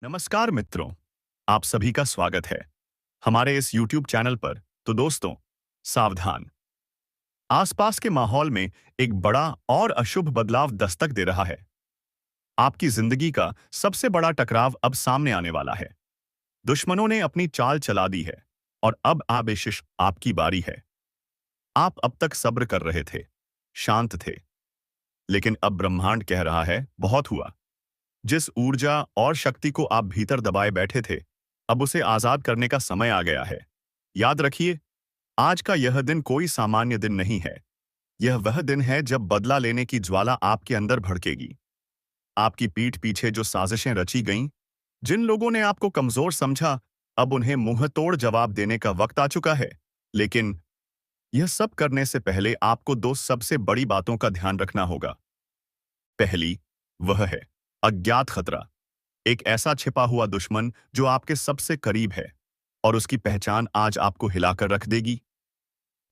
नमस्कार मित्रों, आप सभी का स्वागत है हमारे इस YouTube चैनल पर। तो दोस्तों, सावधान, आसपास के माहौल में एक बड़ा और अशुभ बदलाव दस्तक दे रहा है। आपकी जिंदगी का सबसे बड़ा टकराव अब सामने आने वाला है। दुश्मनों ने अपनी चाल चला दी है और अब आबेशिश आपकी बारी है। आप अब तक सब्र कर रहे थे, शांत थे, लेकिन अब ब्रह्मांड कह रहा है, बहुत हुआ। जिस ऊर्जा और शक्ति को आप भीतर दबाए बैठे थे, अब उसे आजाद करने का समय आ गया है। याद रखिए, आज का यह दिन कोई सामान्य दिन नहीं है। यह वह दिन है जब बदला लेने की ज्वाला आपके अंदर भड़केगी। आपकी पीठ पीछे जो साजिशें रची गईं, जिन लोगों ने आपको कमजोर समझा, अब उन्हें मुंह तोड़ जवाब देने का वक्त आ चुका है। लेकिन यह सब करने से पहले आपको दो सबसे बड़ी बातों का ध्यान रखना होगा। पहली, वह है अज्ञात खतरा। एक ऐसा छिपा हुआ दुश्मन जो आपके सबसे करीब है और उसकी पहचान आज आपको हिलाकर रख देगी।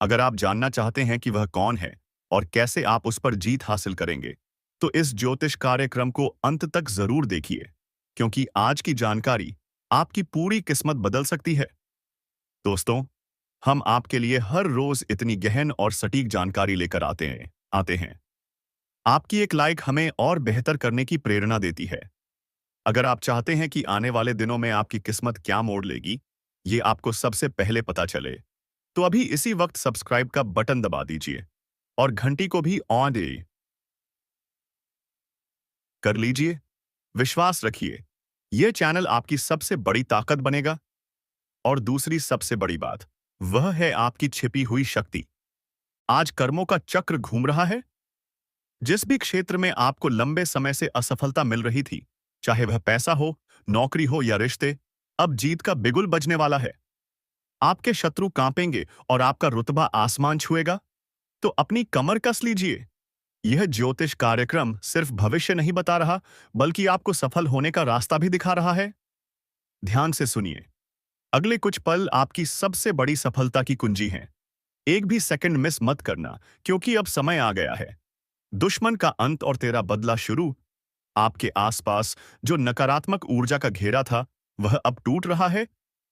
अगर आप जानना चाहते हैं कि वह कौन है और कैसे आप उस पर जीत हासिल करेंगे, तो इस ज्योतिष कार्यक्रम को अंत तक जरूर देखिए, क्योंकि आज की जानकारी आपकी पूरी किस्मत बदल सकती है। दोस्तों, हम आपके लिए हर रोज इतनी गहन और सटीक जानकारी लेकर आते हैं। आपकी एक लाइक हमें और बेहतर करने की प्रेरणा देती है। अगर आप चाहते हैं कि आने वाले दिनों में आपकी किस्मत क्या मोड़ लेगी, ये आपको सबसे पहले पता चले, तो अभी इसी वक्त सब्सक्राइब का बटन दबा दीजिए और घंटी को भी ऑन दे कर लीजिए। विश्वास रखिए, यह चैनल आपकी सबसे बड़ी ताकत बनेगा। और दूसरी सबसे बड़ी बात, वह है आपकी छिपी हुई शक्ति। आज कर्मों का चक्र घूम रहा है। जिस भी क्षेत्र में आपको लंबे समय से असफलता मिल रही थी, चाहे वह पैसा हो, नौकरी हो या रिश्ते, अब जीत का बिगुल बजने वाला है। आपके शत्रु कांपेंगे और आपका रुतबा आसमान छुएगा। तो अपनी कमर कस लीजिए। यह ज्योतिष कार्यक्रम सिर्फ भविष्य नहीं बता रहा, बल्कि आपको सफल होने का रास्ता भी दिखा रहा है। ध्यान से सुनिए, अगले कुछ पल आपकी सबसे बड़ी सफलता की कुंजी हैं। एक भी सेकंड मिस मत करना, क्योंकि अब समय आ गया है। दुश्मन का अंत और तेरा बदला शुरू। आपके आसपास जो नकारात्मक ऊर्जा का घेरा था, वह अब टूट रहा है।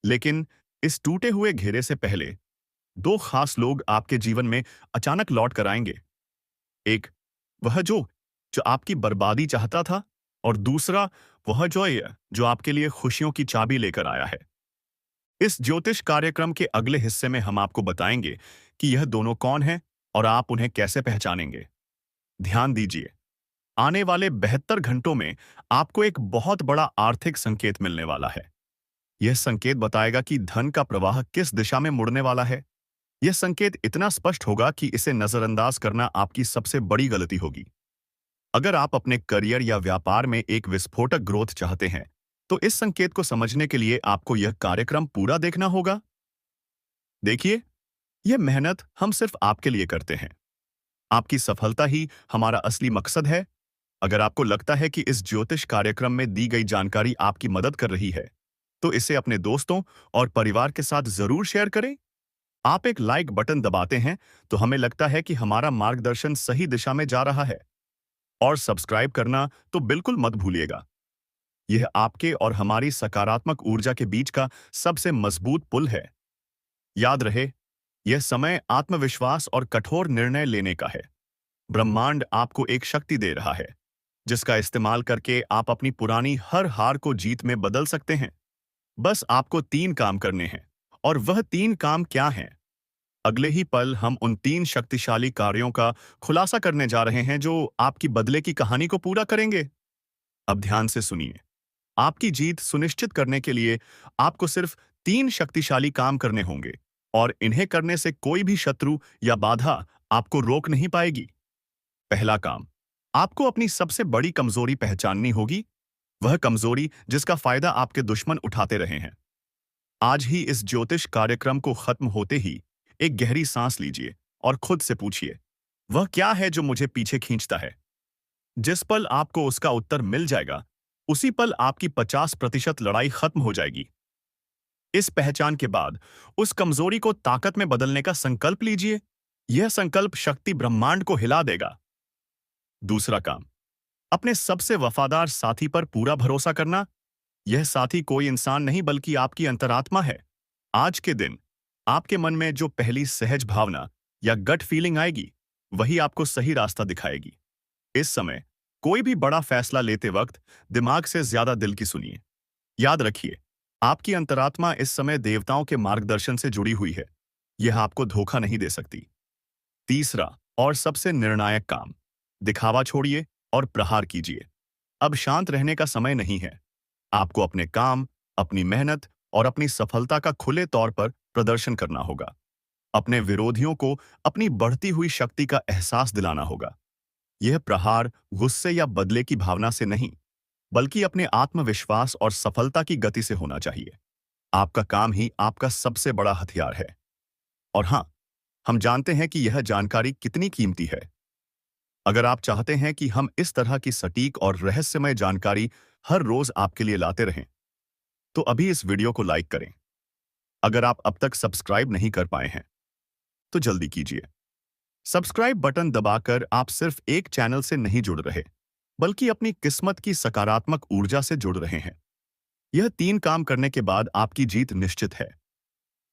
लेकिन इस टूटे हुए घेरे से पहले दो खास लोग आपके जीवन में अचानक लौट कर आएंगे। एक, वह जो आपकी बर्बादी चाहता था, और दूसरा वह जो आपके लिए खुशियों की चाबी लेकर आया है। इस ज्योतिष कार्यक्रम के अगले हिस्से में हम आपको बताएंगे कि यह दोनों कौन हैं और आप उन्हें कैसे पहचानेंगे। ध्यान दीजिए, आने वाले 72 घंटों में आपको एक बहुत बड़ा आर्थिक संकेत मिलने वाला है। यह संकेत बताएगा कि धन का प्रवाह किस दिशा में मुड़ने वाला है। यह संकेत इतना स्पष्ट होगा कि इसे नजरअंदाज करना आपकी सबसे बड़ी गलती होगी। अगर आप अपने करियर या व्यापार में एक विस्फोटक ग्रोथ चाहते हैं, तो इस संकेत को समझने के लिए आपको यह कार्यक्रम पूरा देखना होगा। देखिए, यह मेहनत हम सिर्फ आपके लिए करते हैं। आपकी सफलता ही हमारा असली मकसद है। अगर आपको लगता है कि इस ज्योतिष कार्यक्रम में दी गई जानकारी आपकी मदद कर रही है, तो इसे अपने दोस्तों और परिवार के साथ जरूर शेयर करें। आप एक लाइक बटन दबाते हैं तो हमें लगता है कि हमारा मार्गदर्शन सही दिशा में जा रहा है। और सब्सक्राइब करना तो बिल्कुल मत भूलिएगा। यह आपके और हमारी सकारात्मक ऊर्जा के बीच का सबसे मजबूत पुल है। याद रहे, यह समय आत्मविश्वास और कठोर निर्णय लेने का है। ब्रह्मांड आपको एक शक्ति दे रहा है, जिसका इस्तेमाल करके आप अपनी पुरानी हर हार को जीत में बदल सकते हैं। बस आपको 3 काम करने हैं। और वह 3 काम क्या हैं? अगले ही पल हम उन 3 शक्तिशाली कार्यों का खुलासा करने जा रहे हैं जो आपकी बदले की कहानी को पूरा करेंगे। अब ध्यान से सुनिए। आपकी जीत सुनिश्चित करने के लिए आपको सिर्फ 3 शक्तिशाली काम करने होंगे, और इन्हें करने से कोई भी शत्रु या बाधा आपको रोक नहीं पाएगी। पहला काम, आपको अपनी सबसे बड़ी कमजोरी पहचाननी होगी। वह कमजोरी जिसका फायदा आपके दुश्मन उठाते रहे हैं। आज ही इस ज्योतिष कार्यक्रम को खत्म होते ही एक गहरी सांस लीजिए और खुद से पूछिए, वह क्या है जो मुझे पीछे खींचता है? जिस पल आपको उसका उत्तर मिल जाएगा, उसी पल आपकी 50% लड़ाई खत्म हो जाएगी। इस पहचान के बाद उस कमजोरी को ताकत में बदलने का संकल्प लीजिए। यह संकल्प शक्ति ब्रह्मांड को हिला देगा। दूसरा काम, अपने सबसे वफादार साथी पर पूरा भरोसा करना। यह साथी कोई इंसान नहीं बल्कि आपकी अंतरात्मा है। आज के दिन आपके मन में जो पहली सहज भावना या गट फीलिंग आएगी, वही आपको सही रास्ता दिखाएगी। इस समय कोई भी बड़ा फैसला लेते वक्त दिमाग से ज्यादा दिल की सुनिए। याद रखिए, आपकी अंतरात्मा इस समय देवताओं के मार्गदर्शन से जुड़ी हुई है। यह आपको धोखा नहीं दे सकती। तीसरा और सबसे निर्णायक काम, दिखावा छोड़िए और प्रहार कीजिए। अब शांत रहने का समय नहीं है। आपको अपने काम, अपनी मेहनत और अपनी सफलता का खुले तौर पर प्रदर्शन करना होगा। अपने विरोधियों को अपनी बढ़ती हुई शक्ति का एहसास दिलाना होगा। यह प्रहार गुस्से या बदले की भावना से नहीं, बल्कि अपने आत्मविश्वास और सफलता की गति से होना चाहिए। आपका काम ही आपका सबसे बड़ा हथियार है। और हां, हम जानते हैं कि यह जानकारी कितनी कीमती है। अगर आप चाहते हैं कि हम इस तरह की सटीक और रहस्यमय जानकारी हर रोज आपके लिए लाते रहें, तो अभी इस वीडियो को लाइक करें। अगर आप अब तक सब्सक्राइब नहीं कर पाए हैं, तो जल्दी कीजिए। सब्सक्राइब बटन दबाकर आप सिर्फ एक चैनल से नहीं जुड़ रहे, बल्कि अपनी किस्मत की सकारात्मक ऊर्जा से जुड़ रहे हैं। यह 3 काम करने के बाद आपकी जीत निश्चित है।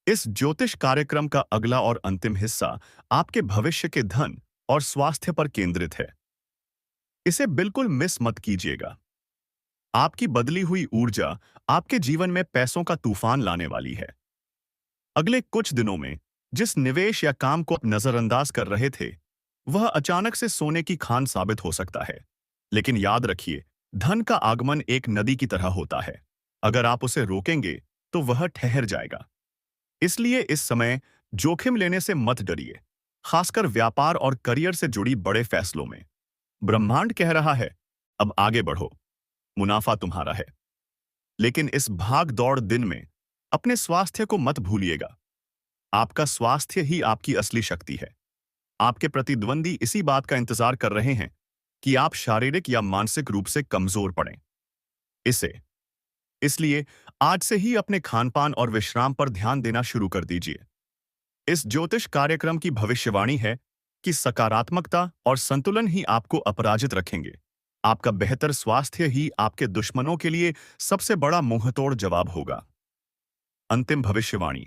इस ज्योतिष कार्यक्रम का अगला और अंतिम हिस्सा आपके भविष्य के धन और स्वास्थ्य पर केंद्रित है। इसे बिल्कुल मिस मत कीजिएगा। आपकी बदली हुई ऊर्जा आपके जीवन में पैसों का तूफान लाने वाली है। अगले कुछ दिनों में जिस निवेश या काम को आप नजरअंदाज कर रहे थे, वह अचानक से सोने की खान साबित हो सकता है। लेकिन याद रखिए, धन का आगमन एक नदी की तरह होता है। अगर आप उसे रोकेंगे, तो वह ठहर जाएगा। इसलिए इस समय जोखिम लेने से मत डरिए, खासकर व्यापार और करियर से जुड़ी बड़े फैसलों में। ब्रह्मांड कह रहा है, अब आगे बढ़ो, मुनाफा तुम्हारा है। लेकिन इस भाग दौड़ दिन में अपने स्वास्थ्य को मत भूलिएगा। आपका स्वास्थ्य ही आपकी असली शक्ति है। आपके प्रतिद्वंदी इसी बात का इंतजार कर रहे हैं कि आप शारीरिक या मानसिक रूप से कमजोर पड़ें। इसे इसलिए आज से ही अपने खानपान और विश्राम पर ध्यान देना शुरू कर दीजिए। इस ज्योतिष कार्यक्रम की भविष्यवाणी है कि सकारात्मकता और संतुलन ही आपको अपराजित रखेंगे। आपका बेहतर स्वास्थ्य ही आपके दुश्मनों के लिए सबसे बड़ा मुंहतोड़ जवाब होगा। अंतिम भविष्यवाणी,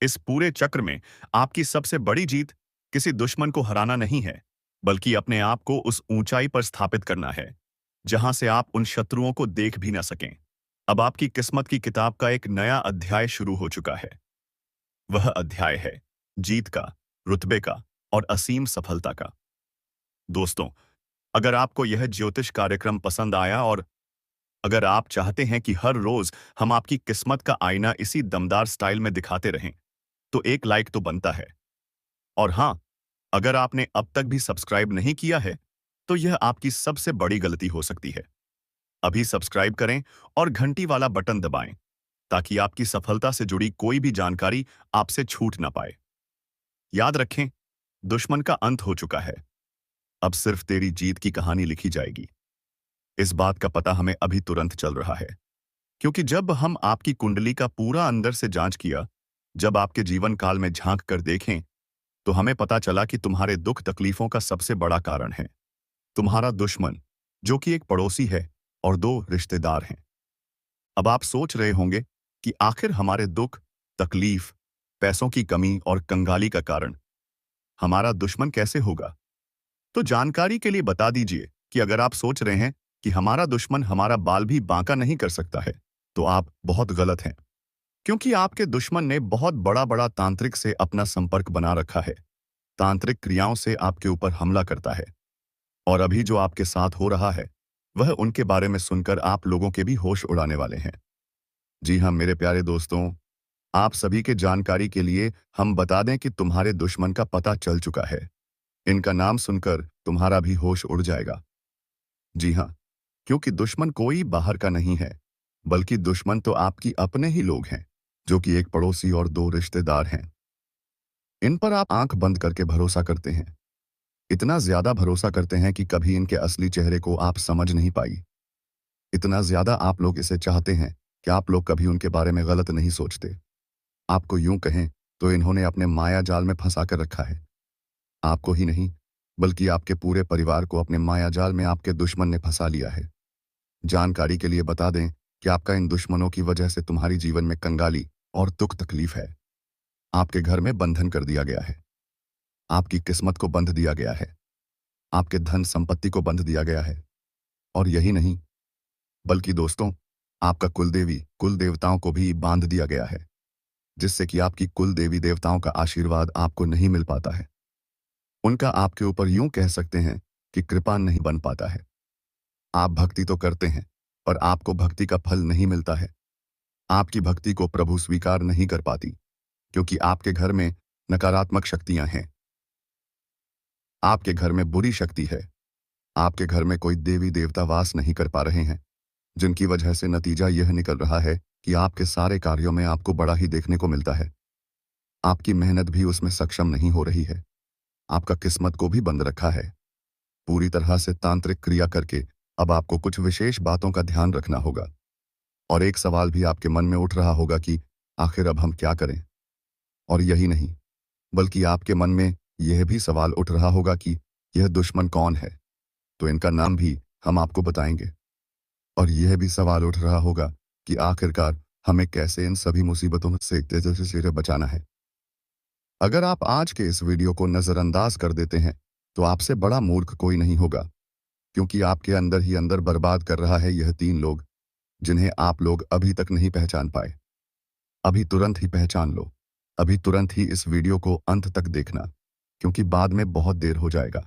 इस पूरे चक्र में आपकी सबसे बड़ी जीत किसी दुश्मन को हराना नहीं है, बल्कि अपने आप को उस ऊंचाई पर स्थापित करना है, जहां से आप उन शत्रुओं को देख भी ना सकें। अब आपकी किस्मत की किताब का एक नया अध्याय शुरू हो चुका है। वह अध्याय है जीत का, रुतबे का और असीम सफलता का। दोस्तों, अगर आपको यह ज्योतिष कार्यक्रम पसंद आया और अगर आप चाहते हैं कि हर रोज हम आपकी किस्मत का आईना इसी दमदार स्टाइल में दिखाते रहें, तो एक लाइक तो बनता है। और हां, अगर आपने अब तक भी सब्सक्राइब नहीं किया है, तो यह आपकी सबसे बड़ी गलती हो सकती है। अभी सब्सक्राइब करें और घंटी वाला बटन दबाएं, ताकि आपकी सफलता से जुड़ी कोई भी जानकारी आपसे छूट ना पाए। याद रखें, दुश्मन का अंत हो चुका है। अब सिर्फ तेरी जीत की कहानी लिखी जाएगी। इस बात का पता हमें अभी तुरंत चल रहा है, क्योंकि जब हम आपकी कुंडली का पूरा अंदर से जांच किया, जब आपके जीवन काल में झांक कर देखें, तो हमें पता चला कि तुम्हारे दुख तकलीफों का सबसे बड़ा कारण है तुम्हारा दुश्मन, जो कि एक पड़ोसी है और 2 रिश्तेदार हैं। अब आप सोच रहे होंगे कि आखिर हमारे दुख, तकलीफ, पैसों की कमी और कंगाली का कारण हमारा दुश्मन कैसे होगा? तो जानकारी के लिए बता दीजिए कि अगर आप सोच रहे हैं कि हमारा दुश्मन हमारा बाल भी बांका नहीं कर सकता है, तो आप बहुत गलत हैं। क्योंकि आपके दुश्मन ने बहुत बड़ा बड़ा तांत्रिक से अपना संपर्क बना रखा है। तांत्रिक क्रियाओं से आपके ऊपर हमला करता है। और अभी जो आपके साथ हो रहा है, वह उनके बारे में सुनकर आप लोगों के भी होश उड़ाने वाले हैं। जी हाँ मेरे प्यारे दोस्तों, आप सभी के जानकारी के लिए हम बता दें कि तुम्हारे दुश्मन का पता चल चुका है। इनका नाम सुनकर तुम्हारा भी होश उड़ जाएगा। जी हाँ, क्योंकि दुश्मन कोई बाहर का नहीं है, बल्कि दुश्मन तो आपकी अपने ही लोग हैं, जो कि एक पड़ोसी और 2 रिश्तेदार हैं। इन पर आप आंख बंद करके भरोसा करते हैं। इतना ज्यादा भरोसा करते हैं कि कभी इनके असली चेहरे को आप समझ नहीं पाई। इतना ज्यादा आप लोग इसे चाहते हैं कि आप लोग कभी उनके बारे में गलत नहीं सोचते। आपको यूं कहें तो इन्होंने अपने माया जाल में फंसा कर रखा है। आपको ही नहीं, बल्कि आपके पूरे परिवार को अपने माया जाल में आपके दुश्मन ने फंसा लिया है। जानकारी के लिए बता दें कि आपका इन दुश्मनों की वजह से तुम्हारी जीवन में कंगाली और दुख तकलीफ है। आपके घर में बंधन कर दिया गया है। आपकी किस्मत को बंध दिया गया है। आपके धन संपत्ति को बंध दिया गया है। और यही नहीं, बल्कि दोस्तों, आपका कुल देवताओं को भी बांध दिया गया है, जिससे कि आपकी कुल देवी देवताओं का आशीर्वाद आपको नहीं मिल पाता है। उनका आपके ऊपर यूं कह सकते हैं कि कृपा नहीं बन पाता है। आप भक्ति तो करते हैं, पर आपको भक्ति का फल नहीं मिलता है। आपकी भक्ति को प्रभु स्वीकार नहीं कर पाती, क्योंकि आपके घर में नकारात्मक शक्तियां हैं। आपके घर में बुरी शक्ति है। आपके घर में कोई देवी देवता वास नहीं कर पा रहे हैं, जिनकी वजह से नतीजा यह निकल रहा है कि आपके सारे कार्यों में आपको बड़ा ही देखने को मिलता है। आपकी मेहनत भी उसमें सक्षम नहीं हो रही है। आपका किस्मत को भी बंद रखा है। पूरी तरह से तांत्रिक क्रिया करके अब आपको कुछ विशेष बातों का ध्यान रखना होगा। और एक सवाल भी आपके मन में उठ रहा होगा कि आखिर अब हम क्या करें। और यही नहीं, बल्कि आपके मन में यह भी सवाल उठ रहा होगा कि यह दुश्मन कौन है। तो इनका नाम भी हम आपको बताएंगे। और यह भी सवाल उठ रहा होगा कि आखिरकार हमें कैसे इन सभी मुसीबतों से तेजी से बचाना है। अगर आप आज के इस वीडियो को नजरअंदाज कर देते हैं, तो आपसे बड़ा मूर्ख कोई नहीं होगा, क्योंकि आपके अंदर ही अंदर बर्बाद कर रहा है यह 3 लोग, जिन्हें आप लोग अभी तक नहीं पहचान पाए। अभी तुरंत ही पहचान लो। अभी तुरंत ही इस वीडियो को अंत तक देखना, क्योंकि बाद में बहुत देर हो जाएगा।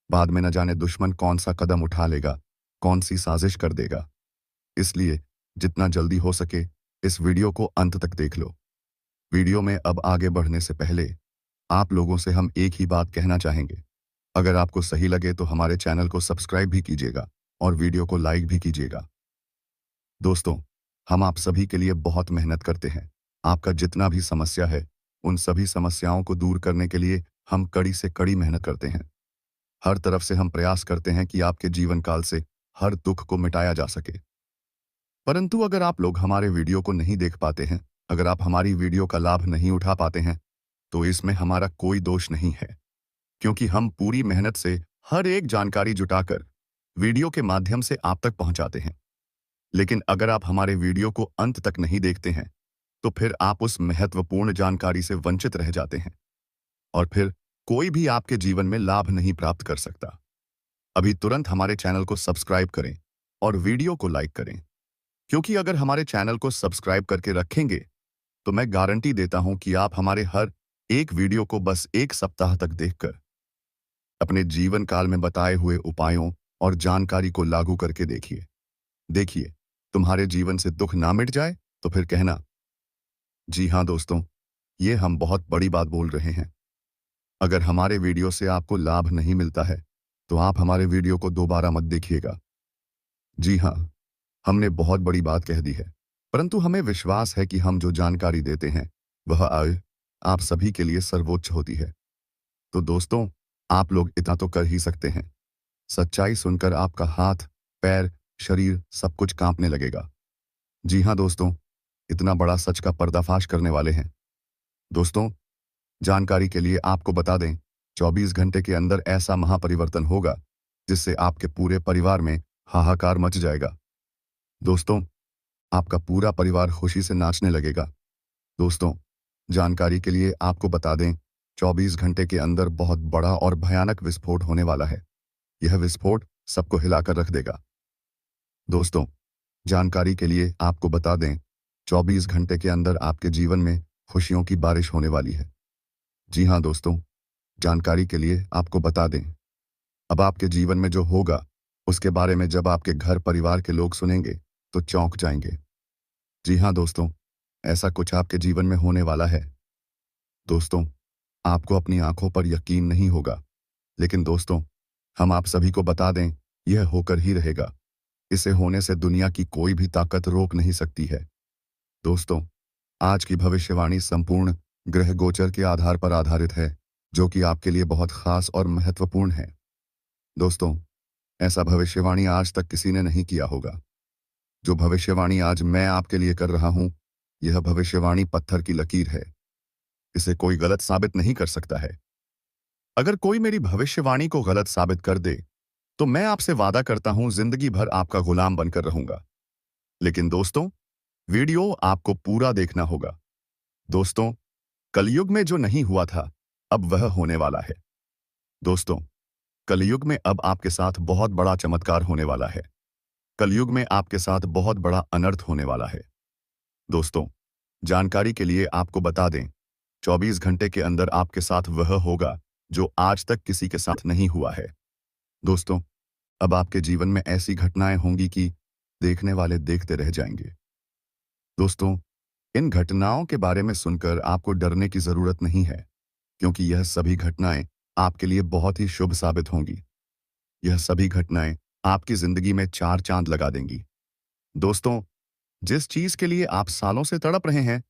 बाद में न जाने दुश्मन कौन सा कदम उठा लेगा, कौन सी साजिश कर देगा। इसलिए जितना जल्दी हो सके इस वीडियो को अंत तक देख लो। वीडियो में अब आगे बढ़ने से पहले आप लोगों से हम एक ही बात कहना चाहेंगे। अगर आपको सही लगे तो हमारे चैनल को सब्सक्राइब भी कीजिएगा और वीडियो को लाइक भी कीजिएगा। दोस्तों, हम आप सभी के लिए बहुत मेहनत करते हैं। आपका जितना भी समस्या है, उन सभी समस्याओं को दूर करने के लिए हम कड़ी से कड़ी मेहनत करते हैं। हर तरफ से हम प्रयास करते हैं कि आपके जीवन काल से हर दुख को मिटाया जा सके। परंतु अगर आप लोग हमारे वीडियो को नहीं देख पाते हैं, अगर आप हमारी वीडियो का लाभ नहीं उठा पाते हैं, तो इसमें हमारा कोई दोष नहीं है, क्योंकि हम पूरी मेहनत से हर एक जानकारी जुटाकर वीडियो के माध्यम से आप तक पहुंचाते हैं। लेकिन अगर आप हमारे वीडियो को अंत तक नहीं देखते हैं, तो फिर आप उस महत्वपूर्ण जानकारी से वंचित रह जाते हैं, और फिर कोई भी आपके जीवन में लाभ नहीं प्राप्त कर सकता। अभी तुरंत हमारे चैनल को सब्सक्राइब करें और वीडियो को लाइक करें, क्योंकि अगर हमारे चैनल को सब्सक्राइब करके रखेंगे, तो मैं गारंटी देता हूं कि आप हमारे हर एक वीडियो को बस 1 सप्ताह तक देखकर अपने जीवन काल में बताए हुए उपायों और जानकारी को लागू करके देखिए। देखिए, तुम्हारे जीवन से दुख ना मिट जाए तो फिर कहना। जी हाँ दोस्तों, ये हम बहुत बड़ी बात बोल रहे हैं। अगर हमारे वीडियो से आपको लाभ नहीं मिलता है, तो आप हमारे वीडियो को दोबारा मत देखिएगा। जी हाँ, हमने बहुत बड़ी बात कह दी है, परंतु हमें विश्वास है कि हम जो जानकारी देते हैं वह आप सभी के लिए सर्वोच्च होती है। तो दोस्तों, आप लोग इतना तो कर ही सकते हैं। सच्चाई सुनकर आपका हाथ, पैर, शरीर सब कुछ कांपने लगेगा। जी हाँ दोस्तों, इतना बड़ा सच का पर्दाफाश करने वाले हैं। दोस्तों, जानकारी के लिए आपको बता दें, 24 घंटे के अंदर ऐसा महापरिवर्तन होगा जिससे आपके पूरे परिवार में हाहाकार मच जाएगा। दोस्तों, आपका पूरा परिवार खुशी से नाचने लगेगा। दोस्तों, जानकारी के लिए आपको बता दें, 24 घंटे के अंदर बहुत बड़ा और भयानक विस्फोट होने वाला है। यह विस्फोट सबको हिलाकर रख देगा। दोस्तों, जानकारी के लिए आपको बता दें, 24 घंटे के अंदर आपके जीवन में खुशियों की बारिश होने वाली है। जी हाँ दोस्तों, जानकारी के लिए आपको बता दें, अब आपके जीवन में जो होगा उसके बारे में जब आपके घर परिवार के लोग सुनेंगे तो चौंक जाएंगे। जी हाँ दोस्तों, ऐसा कुछ आपके जीवन में होने वाला है। दोस्तों, आपको अपनी आंखों पर यकीन नहीं होगा, लेकिन दोस्तों, हम आप सभी को बता दें, यह होकर ही रहेगा। इसे होने से दुनिया की कोई भी ताकत रोक नहीं सकती है। दोस्तों, आज की भविष्यवाणी संपूर्ण ग्रह गोचर के आधार पर आधारित है, जो कि आपके लिए बहुत खास और महत्वपूर्ण है। दोस्तों, ऐसा भविष्यवाणी आज तक किसी ने नहीं किया होगा। जो भविष्यवाणी आज मैं आपके लिए कर रहा हूं, यह भविष्यवाणी पत्थर की लकीर है। इसे कोई गलत साबित नहीं कर सकता है। अगर कोई मेरी भविष्यवाणी को गलत साबित कर दे, तो मैं आपसे वादा करता हूं जिंदगी भर आपका गुलाम बनकर रहूंगा। लेकिन दोस्तों, वीडियो आपको पूरा देखना होगा। दोस्तों, कलयुग में जो नहीं हुआ था, अब वह होने वाला है। दोस्तों, कलयुग में अब आपके साथ बहुत बड़ा चमत्कार होने वाला है। कलयुग में आपके साथ बहुत बड़ा अनर्थ होने वाला है। दोस्तों, जानकारी के लिए आपको बता दें, 24 घंटे के अंदर आपके साथ वह होगा जो आज तक किसी के साथ नहीं हुआ है। दोस्तों, अब आपके जीवन में ऐसी घटनाएं होंगी कि देखने वाले देखते रह जाएंगे। दोस्तों, इन घटनाओं के बारे में सुनकर आपको डरने की जरूरत नहीं है, क्योंकि यह सभी घटनाएं आपके लिए बहुत ही शुभ साबित होंगी। यह सभी घटनाएं आपकी जिंदगी में चार चांद लगा देंगी। दोस्तों, जिस चीज के लिए आप सालों से तड़प रहे हैं,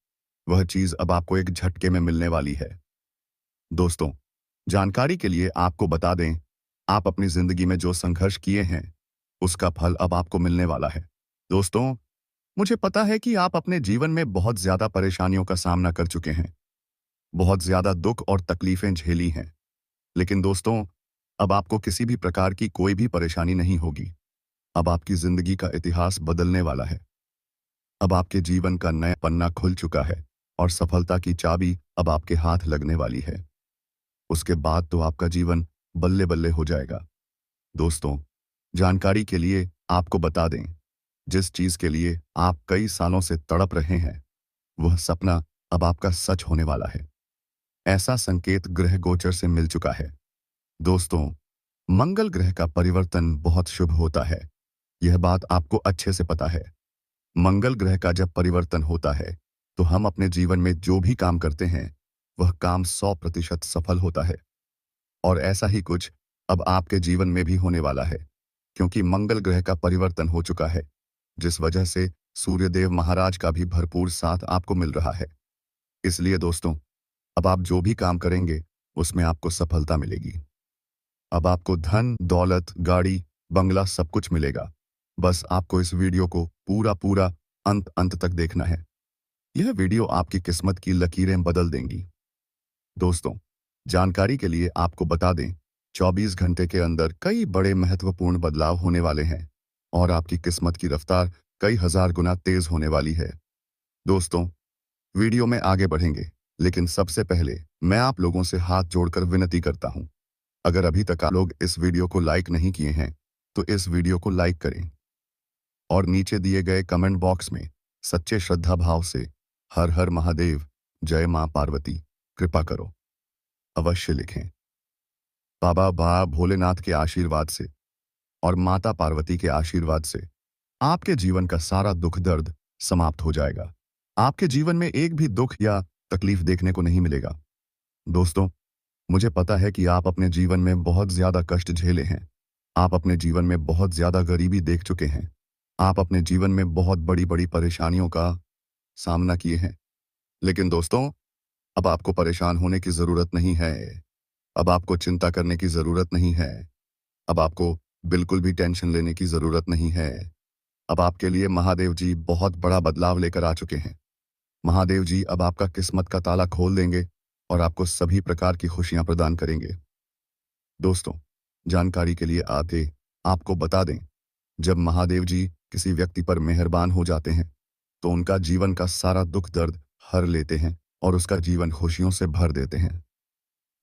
वह चीज अब आपको एक झटके में मिलने वाली है। दोस्तों, जानकारी के लिए आपको बता दें, आप अपनी जिंदगी में जो संघर्ष किए हैं, उसका फल अब आपको मिलने वाला है। दोस्तों, मुझे पता है कि आप अपने जीवन में बहुत ज्यादा परेशानियों का सामना कर चुके हैं, बहुत ज्यादा दुख और तकलीफें झेली हैं। लेकिन दोस्तों, अब आपको किसी भी प्रकार की कोई भी परेशानी नहीं होगी। अब आपकी जिंदगी का इतिहास बदलने वाला है। अब आपके जीवन का नया पन्ना खुल चुका है और सफलता की चाबी अब आपके हाथ लगने वाली है। उसके बाद तो आपका जीवन बल्ले बल्ले हो जाएगा। दोस्तों, जानकारी के लिए आपको बता दें, जिस चीज के लिए आप कई सालों से तड़प रहे हैं, वह सपना अब आपका सच होने वाला है। ऐसा संकेत ग्रह गोचर से मिल चुका है। दोस्तों, मंगल ग्रह का परिवर्तन बहुत शुभ होता है। यह बात आपको अच्छे से पता है। मंगल ग्रह का जब परिवर्तन होता है, तो हम अपने जीवन में जो भी काम करते हैं, वह काम 100% सफल होता है। और ऐसा ही कुछ अब आपके जीवन में भी होने वाला है, क्योंकि मंगल ग्रह का परिवर्तन हो चुका है, जिस वजह से सूर्यदेव महाराज का भी भरपूर साथ आपको मिल रहा है। इसलिए दोस्तों, अब आप जो भी काम करेंगे, उसमें आपको सफलता मिलेगी। अब आपको धन, दौलत, गाड़ी, बंगला सब कुछ मिलेगा। बस आपको इस वीडियो को पूरा पूरा अंत अंत तक देखना है। यह वीडियो आपकी किस्मत की लकीरें बदल देंगी। दोस्तों, जानकारी के लिए आपको बता दें, 24 घंटे के अंदर कई बड़े महत्वपूर्ण बदलाव होने वाले हैं और आपकी किस्मत की रफ्तार कई हजार गुना तेज होने वाली है। दोस्तों, वीडियो में आगे बढ़ेंगे, लेकिन सबसे पहले मैं आप लोगों से हाथ जोड़कर विनती करता हूं, अगर अभी तक आप लोग इस वीडियो को लाइक नहीं किए हैं, तो इस वीडियो को लाइक करें और नीचे दिए गए कमेंट बॉक्स में सच्चे श्रद्धा भाव से हर हर महादेव, जय मां पार्वती, कृपा करो अवश्य लिखें। बाबा भोलेनाथ के आशीर्वाद से और माता पार्वती के आशीर्वाद से आपके जीवन का सारा दुख दर्द समाप्त हो जाएगा। आपके जीवन में एक भी दुख या तकलीफ देखने को नहीं मिलेगा। दोस्तों, मुझे पता है कि आप अपने जीवन में बहुत ज्यादा कष्ट झेले हैं। आप अपने जीवन में बहुत ज्यादा गरीबी देख चुके हैं। आप अपने जीवन में बहुत बड़ी बड़ी परेशानियों का सामना किए हैं। लेकिन दोस्तों, अब आपको परेशान होने की जरूरत नहीं है। अब आपको चिंता करने की जरूरत नहीं है। अब आपको बिल्कुल भी टेंशन लेने की जरूरत नहीं है। अब आपके लिए महादेव जी बहुत बड़ा बदलाव लेकर आ चुके हैं। महादेव जी अब आपका किस्मत का ताला खोल देंगे और आपको सभी प्रकार की खुशियां प्रदान करेंगे। दोस्तों, जानकारी के लिए आगे आपको बता दें, जब महादेव जी किसी व्यक्ति पर मेहरबान हो जाते हैं, तो उनका जीवन का सारा दुख दर्द हर लेते हैं और उसका जीवन खुशियों से भर देते हैं।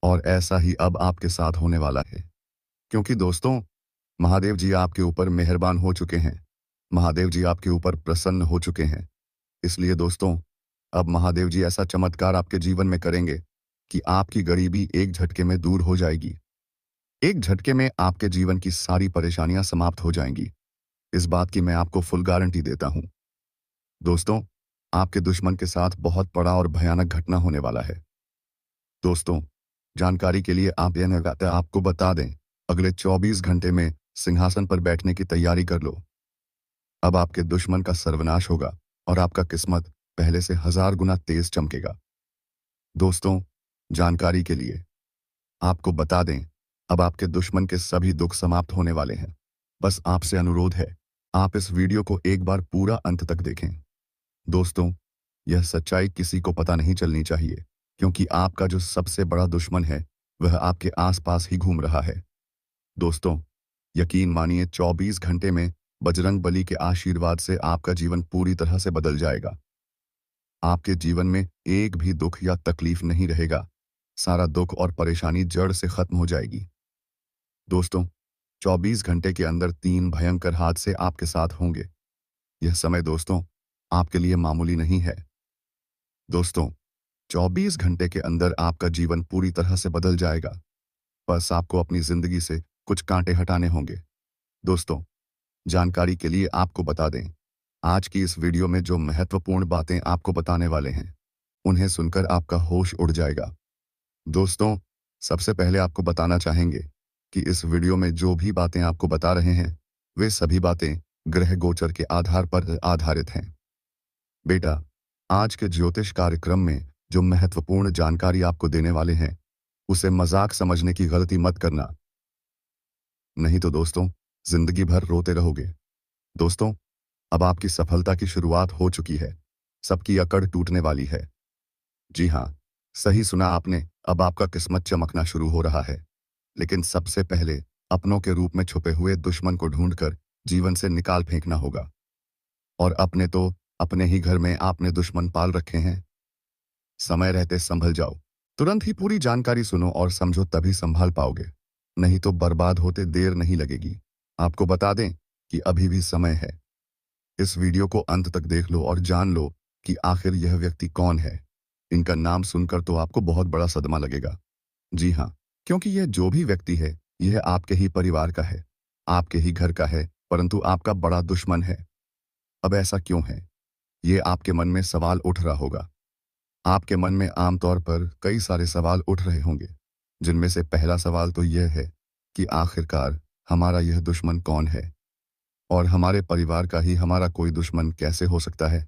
और ऐसा ही अब आपके साथ होने वाला है, क्योंकि दोस्तों, महादेव जी आपके ऊपर मेहरबान हो चुके हैं। महादेव जी आपके ऊपर प्रसन्न हो चुके हैं। इसलिए दोस्तों, अब महादेव जी ऐसा चमत्कार आपके जीवन में करेंगे कि आपकी गरीबी एक झटके में दूर हो जाएगी। एक झटके में आपके जीवन की सारी परेशानियां समाप्त हो जाएंगी। इस बात की मैं आपको फुल गारंटी देता हूं। दोस्तों, आपके दुश्मन के साथ बहुत बड़ा और भयानक घटना होने वाला है। दोस्तों, जानकारी के लिए आप आपको बता दें, अगले 24 घंटे में सिंहासन पर बैठने की तैयारी कर लो। अब आपके दुश्मन का सर्वनाश होगा और आपका किस्मत पहले से 1000 गुना तेज चमकेगा। दोस्तों, जानकारी के लिए आपको बता दें, अब आपके दुश्मन के सभी दुख समाप्त होने वाले हैं। बस आपसे अनुरोध है, आप इस वीडियो को एक बार पूरा अंत तक देखें। दोस्तों, यह सच्चाई किसी को पता नहीं चलनी चाहिए, क्योंकि आपका जो सबसे बड़ा दुश्मन है, वह आपके आसपास ही घूम रहा है। दोस्तों, यकीन मानिए 24 घंटे में बजरंग बली के आशीर्वाद से आपका जीवन पूरी तरह से बदल जाएगा। आपके जीवन में एक भी दुख या तकलीफ नहीं रहेगा। सारा दुख और परेशानी जड़ से खत्म हो जाएगी। दोस्तों, 24 घंटे के अंदर 3 भयंकर हादसे आपके साथ होंगे। यह समय दोस्तों आपके लिए मामूली नहीं है। दोस्तों, 24 घंटे के अंदर आपका जीवन पूरी तरह से बदल जाएगा। बस आपको अपनी जिंदगी से कुछ कांटे हटाने होंगे। दोस्तों, जानकारी के लिए आपको बता दें, आज की इस वीडियो में जो महत्वपूर्ण बातें आपको बताने वाले हैं, उन्हें सुनकर आपका होश उड़ जाएगा। दोस्तों, सबसे पहले आपको बताना चाहेंगे कि इस वीडियो में जो भी बातें आपको बता रहे हैं, वे सभी बातें ग्रह गोचर के आधार पर आधारित हैं। बेटा, आज के ज्योतिष कार्यक्रम में जो महत्वपूर्ण जानकारी आपको देने वाले हैं, उसे मजाक समझने की गलती मत करना, नहीं तो दोस्तों जिंदगी भर रोते रहोगे। दोस्तों, अब आपकी सफलता की शुरुआत हो चुकी है। सबकी अकड़ टूटने वाली है। जी हाँ, सही सुना आपने, अब आपका किस्मत चमकना शुरू हो रहा है। लेकिन सबसे पहले अपनों के रूप में छुपे हुए दुश्मन को ढूंढकर जीवन से निकाल फेंकना होगा। और अपने तो अपने ही घर में आपने दुश्मन पाल रखे हैं। समय रहते संभल जाओ। तुरंत ही पूरी जानकारी सुनो और समझो, तभी संभाल पाओगे, नहीं तो बर्बाद होते देर नहीं लगेगी। आपको बता दें कि अभी भी समय है। इस वीडियो को अंत तक देख लो और जान लो कि आखिर यह व्यक्ति कौन है। इनका नाम सुनकर तो आपको बहुत बड़ा सदमा लगेगा। जी हाँ, क्योंकि यह जो भी व्यक्ति है, यह आपके ही परिवार का है, आपके ही घर का है, परंतु आपका बड़ा दुश्मन है। अब ऐसा क्यों है? ये आपके मन में सवाल उठ रहा होगा। आपके मन में आमतौर पर कई सारे सवाल उठ रहे होंगे, जिनमें से पहला सवाल तो यह है कि आखिरकार हमारा यह दुश्मन कौन है, और हमारे परिवार का ही हमारा कोई दुश्मन कैसे हो सकता है?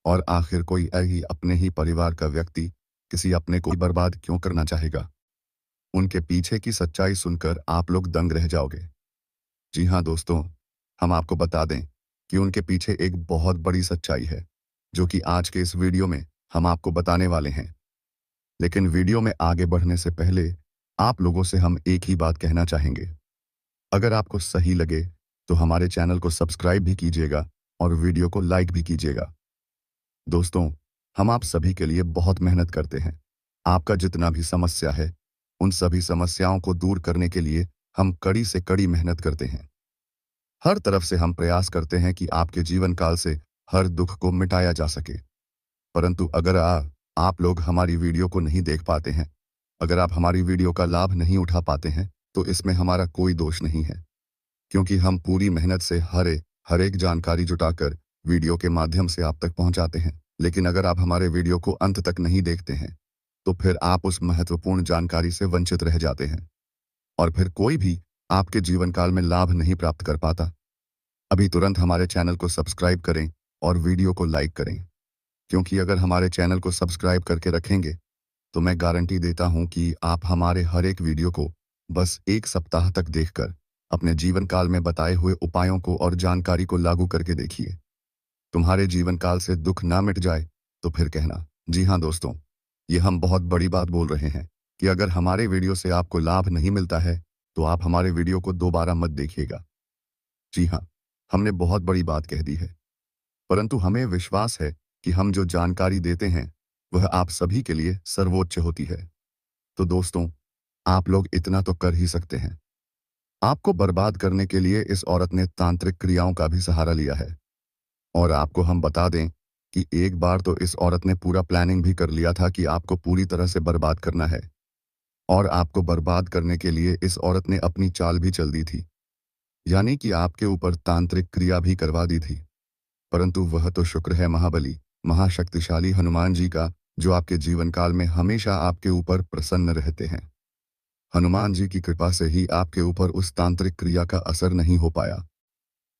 और आखिर कोई ही अपने ही परिवार का व्यक्ति किसी अपने को बर्बाद क्यों करना चाहेगा? उनके पीछे की सच्चाई सुनकर आप लोग दंग रह जाओगे। जी हाँ दोस्तों, हम आपको बता दें कि उनके पीछे एक बहुत बड़ी सच्चाई है, जो कि आज के इस वीडियो में हम आपको बताने वाले हैं। लेकिन वीडियो में आगे बढ़ने से पहले आप लोगों से हम एक ही बात कहना चाहेंगे। अगर आपको सही लगे तो हमारे चैनल को सब्सक्राइब भी कीजिएगा और वीडियो को लाइक भी कीजिएगा। दोस्तों, हम आप सभी के लिए बहुत मेहनत करते हैं। आपका जितना भी समस्या है, उन सभी समस्याओं को दूर करने के लिए हम कड़ी से कड़ी मेहनत करते हैं। हर तरफ से हम प्रयास करते हैं कि आपके जीवन काल से हर दुख को मिटाया जा सके। परंतु अगर आप लोग हमारी वीडियो को नहीं देख पाते हैं, अगर आप हमारी वीडियो का लाभ नहीं उठा पाते हैं, तो इसमें हमारा कोई दोष नहीं है, क्योंकि हम पूरी मेहनत से हर एक जानकारी जुटाकर वीडियो के माध्यम से आप तक पहुंचाते हैं। लेकिन अगर आप हमारे वीडियो को अंत तक नहीं देखते हैं, तो फिर आप उस महत्वपूर्ण जानकारी से वंचित रह जाते हैं, और फिर कोई भी आपके जीवन काल में लाभ नहीं प्राप्त कर पाता। अभी तुरंत हमारे चैनल को सब्सक्राइब करें और वीडियो को लाइक करें, क्योंकि अगर हमारे चैनल को सब्सक्राइब करके रखेंगे, तो मैं गारंटी देता हूं कि आप हमारे हर एक वीडियो को बस 1 सप्ताह तक देखकर अपने जीवन काल में बताए हुए उपायों को और जानकारी को लागू करके देखिए। तुम्हारे जीवन काल से दुख ना मिट जाए तो फिर कहना। जी हाँ दोस्तों, ये हम बहुत बड़ी बात बोल रहे हैं कि अगर हमारे वीडियो से आपको लाभ नहीं मिलता है, तो आप हमारे वीडियो को दोबारा मत देखिएगा। जी हाँ, हमने बहुत बड़ी बात कह दी है, परंतु हमें विश्वास है कि हम जो जानकारी देते हैं, वह आप सभी के लिए सर्वोच्च होती है। तो दोस्तों, आप लोग इतना तो कर ही सकते हैं। आपको बर्बाद करने के लिए इस औरत ने तांत्रिक क्रियाओं का भी सहारा लिया है। और आपको हम बता दें कि एक बार तो इस औरत ने पूरा प्लानिंग भी कर लिया था कि आपको पूरी तरह से बर्बाद करना है। और आपको बर्बाद करने के लिए इस औरत ने अपनी चाल भी चल दी थी, यानी कि आपके ऊपर तांत्रिक क्रिया भी करवा दी थी। परंतु वह तो शुक्र है महाबली, महाशक्तिशाली हनुमान जी का, जो आपके जीवन काल में हमेशा आपके ऊपर प्रसन्न रहते हैं। हनुमान जी की कृपा से ही आपके ऊपर उस तांत्रिक क्रिया का असर नहीं हो पाया।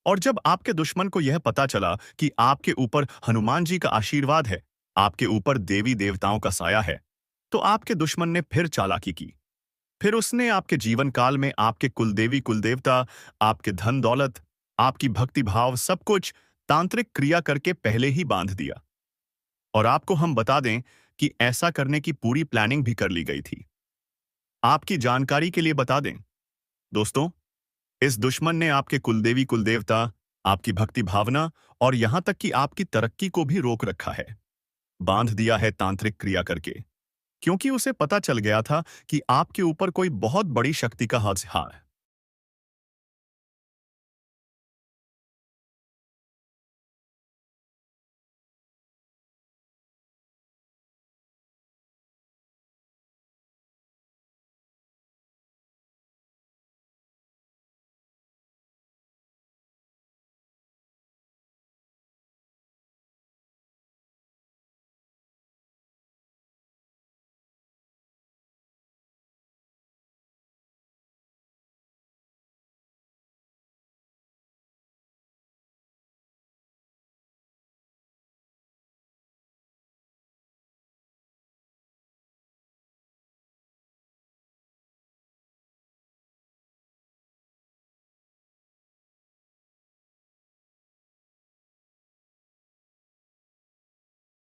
और जब आपके दुश्मन को यह पता चला कि आपके ऊपर हनुमान जी का आशीर्वाद है, आपके ऊपर देवी देवताओं का साया है, तो आपके दुश्मन ने फिर चालाकी की। फिर उसने आपके जीवन काल में आपके कुलदेवी कुलदेवता, आपके धन दौलत, आपकी भक्ति भाव, सब कुछ तांत्रिक क्रिया करके पहले ही बांध दिया। और आपको हम बता दें कि ऐसा करने की पूरी प्लानिंग भी कर ली गई थी। आपकी जानकारी के लिए बता दें दोस्तों, इस दुश्मन ने आपके कुलदेवी कुलदेवता, आपकी भक्ति भावना और यहां तक कि आपकी तरक्की को भी रोक रखा है। बांध दिया है तांत्रिक क्रिया करके, क्योंकि उसे पता चल गया था कि आपके ऊपर कोई बहुत बड़ी शक्ति का हाथ है।